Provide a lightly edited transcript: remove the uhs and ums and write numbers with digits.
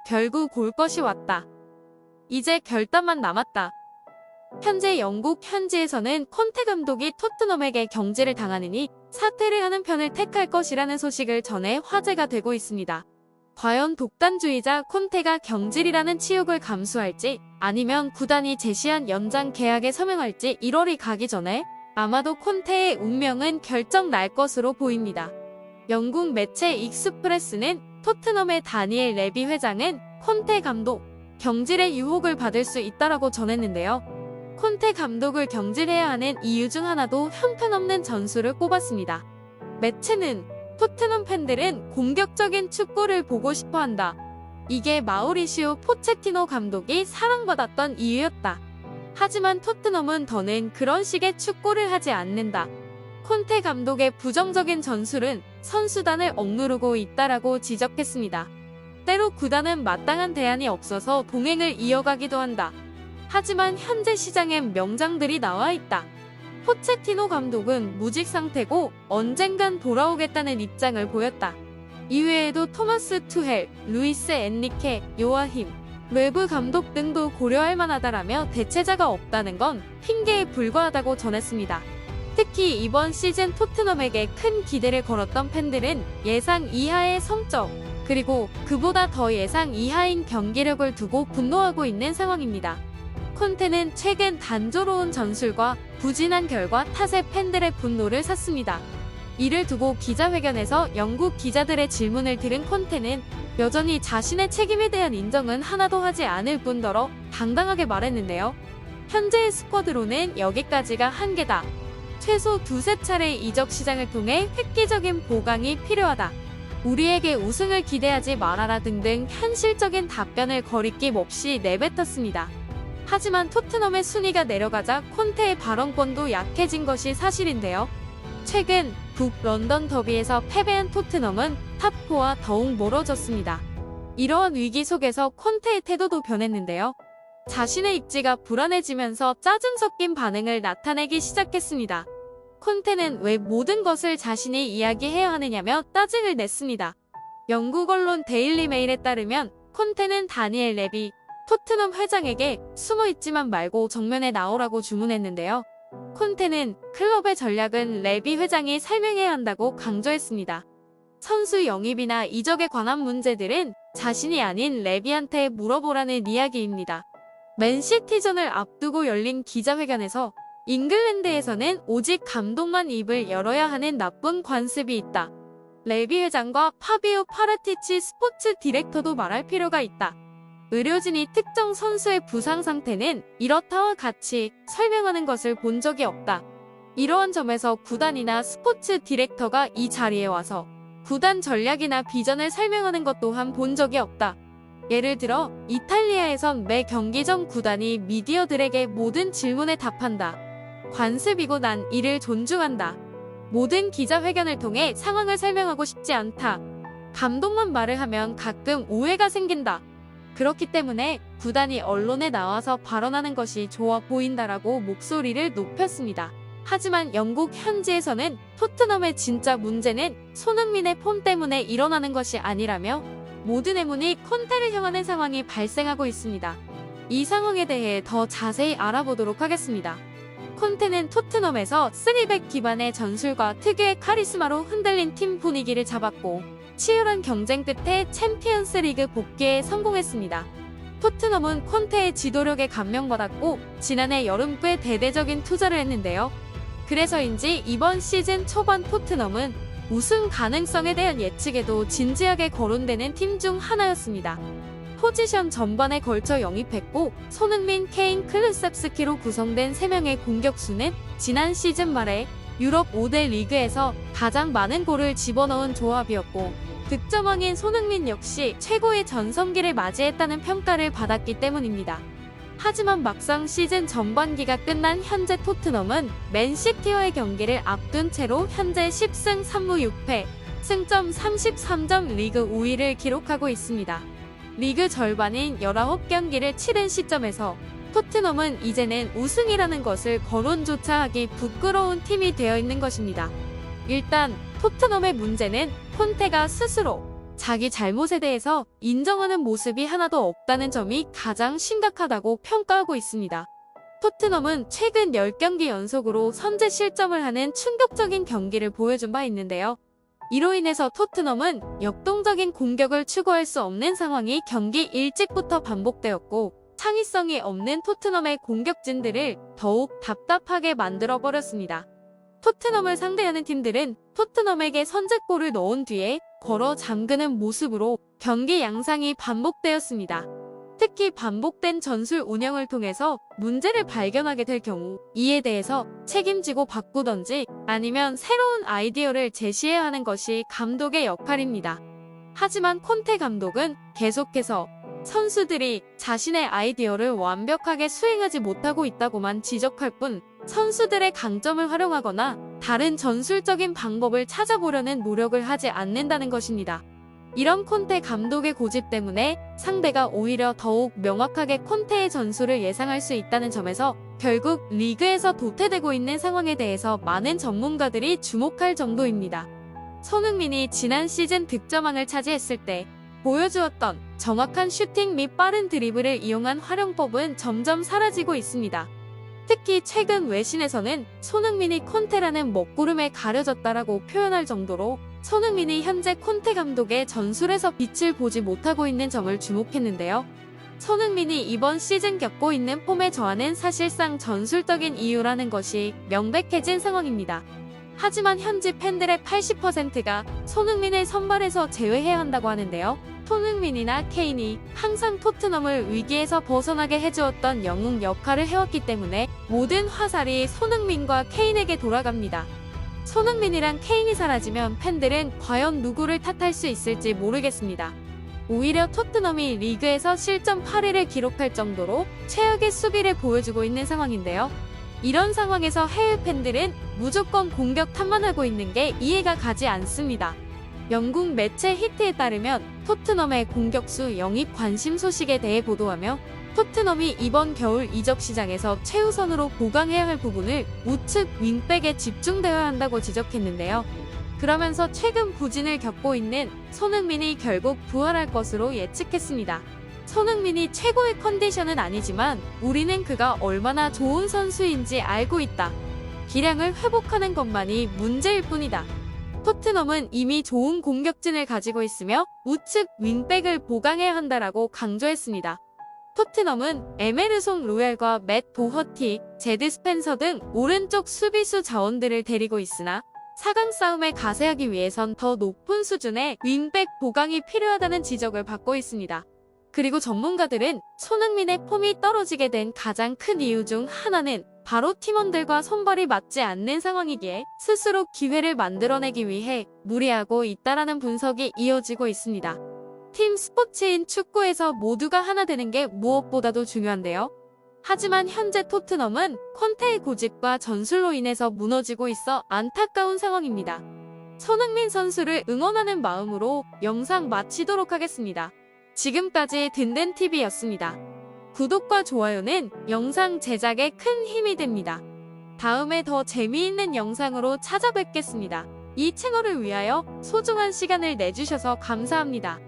결국 올 것이 왔다. 이제 결단만 남았다. 현재 영국 현지에서는 콘테 감독이 토트넘에게 경질을 당하느니 사퇴를 하는 편을 택할 것이라는 소식을 전해 화제가 되고 있습니다. 과연 독단주의자 콘테가 경질이라는 치욕을 감수할지 아니면 구단이 제시한 연장 계약에 서명할지 1월이 가기 전에 아마도 콘테의 운명은 결정 날 것으로 보입니다. 영국 매체 익스프레스는 토트넘의 다니엘 레비 회장은 콘테 감독 경질의 유혹을 받을 수 있다라고 전했는데요. 콘테 감독을 경질해야 하는 이유 중 하나도 형편없는 전술을 꼽았습니다. 매체는 토트넘 팬들은 공격적인 축구를 보고 싶어한다. 이게 마우리시오 포체티노 감독이 사랑받았던 이유였다. 하지만 토트넘은 더는 그런 식의 축구를 하지 않는다. 콘테 감독의 부정적인 전술은 선수단을 억누르고 있다라고 지적했습니다. 때로 구단은 마땅한 대안이 없어서 동행을 이어가기도 한다. 하지만 현재 시장엔 명장들이 나와 있다. 포체티노 감독은 무직 상태고 언젠간 돌아오겠다는 입장을 보였다. 이외에도 토마스 투헬, 루이스 엔리케, 요아힘, 외부 감독 등도 고려할 만하다라며 대체자가 없다는 건 핑계에 불과하다고 전했습니다. 특히 이번 시즌 토트넘에게 큰 기대를 걸었던 팬들은 예상 이하의 성적, 그리고 그보다 더 예상 이하인 경기력을 두고 분노하고 있는 상황입니다. 콘테는 최근 단조로운 전술과 부진한 결과 탓에 팬들의 분노를 샀습니다. 이를 두고 기자회견에서 영국 기자들의 질문을 들은 콘테는 여전히 자신의 책임에 대한 인정은 하나도 하지 않을 뿐더러 당당하게 말했는데요. 현재의 스쿼드로는 여기까지가 한계다. 최소 두세 차례의 이적 시장을 통해 획기적인 보강이 필요하다. 우리에게 우승을 기대하지 말아라 등등 현실적인 답변을 거리낌 없이 내뱉었습니다. 하지만 토트넘의 순위가 내려가자 콘테의 발언권도 약해진 것이 사실인데요. 최근 북런던 더비에서 패배한 토트넘은 탑4와 더욱 멀어졌습니다. 이러한 위기 속에서 콘테의 태도도 변했는데요. 자신의 입지가 불안해지면서 짜증 섞인 반응을 나타내기 시작했습니다. 콘테는 왜 모든 것을 자신이 이야기해야 하느냐며 따증을 냈습니다. 영국 언론 데일리 메일에 따르면 콘테는 다니엘 레비 토트넘 회장에게 숨어있지만 말고 정면에 나오라고 주문했는데요. 콘테는 클럽의 전략은 레비 회장이 설명해야 한다고 강조했습니다. 선수 영입이나 이적에 관한 문제들은 자신이 아닌 레비한테 물어보라는 이야기입니다. 맨시티전을 앞두고 열린 기자회견에서 잉글랜드에서는 오직 감독만 입을 열어야 하는 나쁜 관습이 있다. 레비 회장과 파비오 파라티치 스포츠 디렉터도 말할 필요가 있다. 의료진이 특정 선수의 부상 상태는 이렇다와 같이 설명하는 것을 본 적이 없다. 이러한 점에서 구단이나 스포츠 디렉터가 이 자리에 와서 구단 전략이나 비전을 설명하는 것 또한 본 적이 없다. 예를 들어 이탈리아에선 매 경기 전 구단이 미디어들에게 모든 질문에 답한다. 관습이고 난 이를 존중한다. 모든 기자회견을 통해 상황을 설명하고 싶지 않다. 감독만 말을 하면 가끔 오해가 생긴다. 그렇기 때문에 구단이 언론에 나와서 발언하는 것이 좋아 보인다라고 목소리를 높였습니다. 하지만 영국 현지에서는 토트넘의 진짜 문제는 손흥민의 폼 때문에 일어나는 것이 아니라며 모든 의문이 콘테를 향하는 상황이 발생하고 있습니다. 이 상황에 대해 더 자세히 알아보도록 하겠습니다. 콘테는 토트넘에서 3백 기반의 전술과 특유의 카리스마로 흔들린 팀 분위기를 잡았고 치열한 경쟁 끝에 챔피언스 리그 복귀에 성공했습니다. 토트넘은 콘테의 지도력에 감명받았고 지난해 여름 꽤 대대적인 투자를 했는데요. 그래서인지 이번 시즌 초반 토트넘은 우승 가능성에 대한 예측에도 진지하게 거론되는 팀 중 하나였습니다. 포지션 전반에 걸쳐 영입했고 손흥민, 케인, 클루셉스키로 구성된 3명의 공격수는 지난 시즌 말에 유럽 5대 리그에서 가장 많은 골을 집어넣은 조합이었고 득점왕인 손흥민 역시 최고의 전성기를 맞이했다는 평가를 받았기 때문입니다. 하지만 막상 시즌 전반기가 끝난 현재 토트넘은 맨시티와의 경기를 앞둔 채로 현재 10승 3무 6패, 승점 33점 리그 5위를 기록하고 있습니다. 리그 절반인 19경기를 치른 시점에서 토트넘은 이제는 우승이라는 것을 거론조차 하기 부끄러운 팀이 되어 있는 것입니다. 일단 토트넘의 문제는 콘테가 스스로 자기 잘못에 대해서 인정하는 모습이 하나도 없다는 점이 가장 심각하다고 평가하고 있습니다. 토트넘은 최근 10경기 연속으로 선제 실점을 하는 충격적인 경기를 보여준 바 있는데요. 이로 인해서 토트넘은 역동적인 공격을 추구할 수 없는 상황이 경기 일찍부터 반복되었고, 창의성이 없는 토트넘의 공격진들을 더욱 답답하게 만들어버렸습니다. 토트넘을 상대하는 팀들은 토트넘에게 선제골을 넣은 뒤에 걸어 잠그는 모습으로 경기 양상이 반복되었습니다. 특히 반복된 전술 운영을 통해서 문제를 발견하게 될 경우 이에 대해서 책임지고 바꾸던지 아니면 새로운 아이디어를 제시해야 하는 것이 감독의 역할입니다. 하지만 콘테 감독은 계속해서 선수들이 자신의 아이디어를 완벽하게 수행하지 못하고 있다고만 지적할 뿐 선수들의 강점을 활용하거나 다른 전술적인 방법을 찾아보려는 노력을 하지 않는다는 것입니다. 이런 콘테 감독의 고집 때문에 상대가 오히려 더욱 명확하게 콘테의 전술을 예상할 수 있다는 점에서 결국 리그에서 도태되고 있는 상황에 대해서 많은 전문가들이 주목할 정도입니다. 손흥민이 지난 시즌 득점왕을 차지했을 때 보여주었던 정확한 슈팅 및 빠른 드리블을 이용한 활용법은 점점 사라지고 있습니다. 특히 최근 외신에서는 손흥민이 콘테라는 먹구름에 가려졌다라고 표현할 정도로 손흥민이 현재 콘테 감독의 전술에서 빛을 보지 못하고 있는 점을 주목했는데요. 손흥민이 이번 시즌 겪고 있는 폼의 저하는 사실상 전술적인 이유라는 것이 명백해진 상황입니다. 하지만 현지 팬들의 80%가 손흥민을 선발에서 제외해야 한다고 하는데요. 손흥민이나 케인이 항상 토트넘을 위기에서 벗어나게 해주었던 영웅 역할을 해왔기 때문에 모든 화살이 손흥민과 케인에게 돌아갑니다. 손흥민이랑 케인이 사라지면 팬들은 과연 누구를 탓할 수 있을지 모르겠습니다. 오히려 토트넘이 리그에서 실점 8위를 기록할 정도로 최악의 수비를 보여주고 있는 상황인데요. 이런 상황에서 해외 팬들은 무조건 공격 탓만 하고 있는 게 이해가 가지 않습니다. 영국 매체 히트에 따르면 토트넘의 공격수 영입 관심 소식에 대해 보도하며 토트넘이 이번 겨울 이적 시장에서 최우선으로 보강해야 할 부분을 우측 윙백에 집중되어야 한다고 지적했는데요. 그러면서 최근 부진을 겪고 있는 손흥민이 결국 부활할 것으로 예측했습니다. 손흥민이 최고의 컨디션은 아니지만 우리는 그가 얼마나 좋은 선수인지 알고 있다. 기량을 회복하는 것만이 문제일 뿐이다. 토트넘은 이미 좋은 공격진을 가지고 있으며 우측 윙백을 보강해야 한다라고 강조했습니다. 토트넘은 에메르송 로얄과 맷 도허티, 제드 스펜서 등 오른쪽 수비수 자원들을 데리고 있으나 4강 싸움에 가세하기 위해선 더 높은 수준의 윙백 보강이 필요하다는 지적을 받고 있습니다. 그리고 전문가들은 손흥민의 폼이 떨어지게 된 가장 큰 이유 중 하나는 바로 팀원들과 손발이 맞지 않는 상황이기에 스스로 기회를 만들어내기 위해 무리하고 있다라는 분석이 이어지고 있습니다. 팀 스포츠인 축구에서 모두가 하나 되는 게 무엇보다도 중요한데요. 하지만 현재 토트넘은 콘테의 고집과 전술로 인해서 무너지고 있어 안타까운 상황입니다. 손흥민 선수를 응원하는 마음으로 영상 마치도록 하겠습니다. 지금까지 든든TV였습니다. 구독과 좋아요는 영상 제작에 큰 힘이 됩니다. 다음에 더 재미있는 영상으로 찾아뵙겠습니다. 이 채널을 위하여 소중한 시간을 내주셔서 감사합니다.